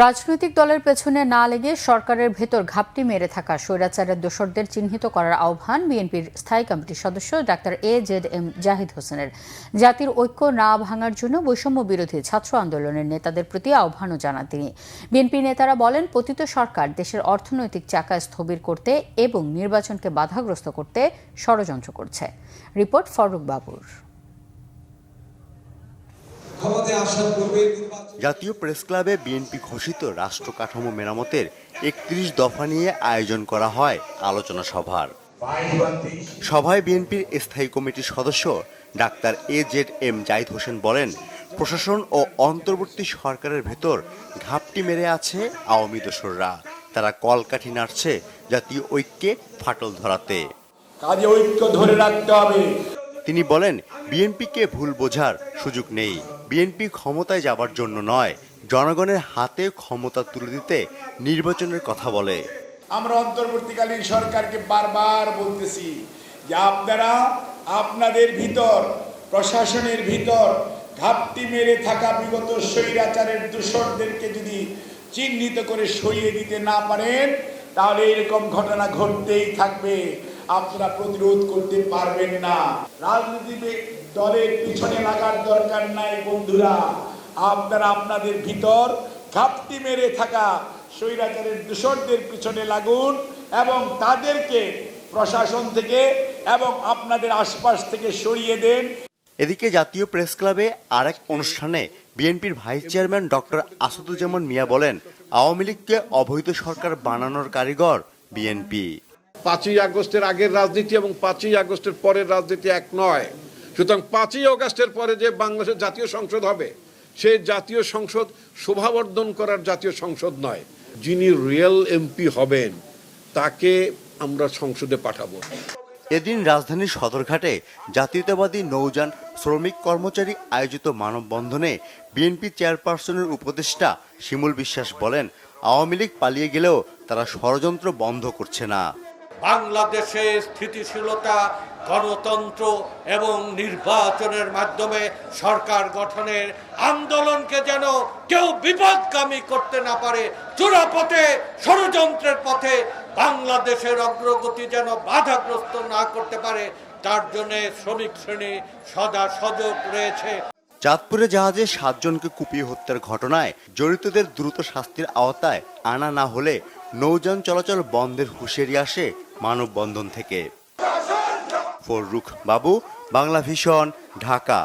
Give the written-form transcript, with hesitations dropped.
রাজনৈতিক দলের পেছনে না লেগে সরকারের ভেতর ঘাপটি মেরে থাকা স্বৈরাচারের দোসরদের চিহ্নিত করার আহ্বান বিএনপির স্থায়ী কমিটির সদস্য ডাক্তার এজেডএম জাহিদ হোসেনের। জাতির ঐক্য না ভাঙার জন্য বৈষম্য বিরোধী ছাত্র আন্দোলনের নেতাদের প্রতি আহ্বানও জানান তিনি। বিএনপি নেতারা বলেন, পতিত সরকার দেশের অর্থনৈতিক চাকা স্থবির করতে এবং নির্বাচনকে বাধাগ্রস্ত করতে ষড়যন্ত্র করছে। রিপোর্ট ফারুক বাবুর। জাতীয় প্রেস ক্লাবে বিএনপি ঘোষিত রাষ্ট্র কাঠামো মেরামতের ৩১ দফা নিয়ে আয়োজন করা হয় আলোচনা সভার। সভায় বিএনপির স্থায়ী কমিটির সদস্য ডাক্তার এজেডএম জাহিদ হোসেন বলেন, প্রশাসন ও অন্তর্বর্তী সরকারের ভেতর ঘাপটি মেরে আছে আওয়ামী দোসররা। তারা কলকাঠি নাড়ছে জাতীয় ঐক্যে ফাটল ধরাতে। কাজে ঐক্য ধরে রাখতে হবে। তিনি বলেন, বিএনপিকে ভুল বোঝার সুযোগ নেই। বিএনপি ক্ষমতায় যাবার জন্য নয়, জনগণের হাতে ক্ষমতা তুলে দিতে নির্বাচনের কথা বলে। আমরা অন্তর্বর্তীকালীন সরকারকে বারবার বলতেছি যে আপনারা আপনাদের ভিতর, প্রশাসনের ভিতর ঘাপটি মেরে থাকা বিগত স্বৈরাচারের দোসরদেরকে যদি চিহ্নিত করে সরিয়ে দিতে না পারেন, তাহলে এরকম ঘটনা ঘটতেই থাকবে। আপনারা প্রতিরোধ করতে পারবেন না। রাজনৈতিক দলের পিছনে লাগার দরকার নাই বন্ধুরা। আপনারা আপনাদের ভিতর ঘাপটি মেরে থাকা স্বৈরাচারের দোসরদের পিছনে লাগুন এবং তাদেরকে প্রশাসন থেকে এবং আপনাদের আশপাশ থেকে সরিয়ে দেন। এদিকে জাতীয় প্রেস ক্লাবে আরেক অনুষ্ঠানে বিএনপির ভাইস চেয়ারম্যান ডক্টর আসাদুজ্জামান মিয়া বলেন, আওয়ামী লীগকে অবৈধ সরকার বানানোর কারিগর বিএনপি। ৫ই আগস্টের আগের রাজনীতি এবং ৫ই আগস্টের পরের রাজনীতি এক নয়। সুতরাং ৫ই আগস্টের পরে যে বাংলাদেশের জাতীয় সংসদ হবে, সেই জাতীয় সংসদ শোভাবর্ধন করার জাতীয় সংসদ নয়। যিনি রিয়েল এমপি হবেন তাকে আমরা সংসদে পাঠাবো। এদিন রাজধানীর সদরঘাটে জাতীয়তাবাদী নৌযান শ্রমিক কর্মচারী আয়োজিত মানববন্ধনে বিএনপি চেয়ারপারসনের উপদেষ্টা শিমুল বিশ্বাস বলেন, আওয়ামী লীগ পালিয়ে গেলেও তারা ষড়যন্ত্র বন্ধ করছে না। বাংলাদেশে স্থিতিশীলতা, গণতন্ত্র এবং নির্বাচনের মাধ্যমে সরকার গঠনের আন্দোলনকে যেন কেউ বিপদগামী করতে না পারে, চূড়াপথে ষড়যন্ত্রের পথে বাংলাদেশের অগ্রগতি যেন বাধাগ্রস্ত না করতে পারে, তার জন্য শ্রমিক শ্রেণী সদা সজাগ রয়েছে। চাঁদপুরে জাহাজে ৭ জনকে কুপিয়ে হত্যার ঘটনায় জড়িতদের দ্রুত শাস্তির আওতায় আনা না হলে নৌযান চলাচল বন্ধের হুঁশিয়ারি আসে মানববন্ধন থেকে। ফররুখ বাবু, বাংলা ভিশন, ঢাকা।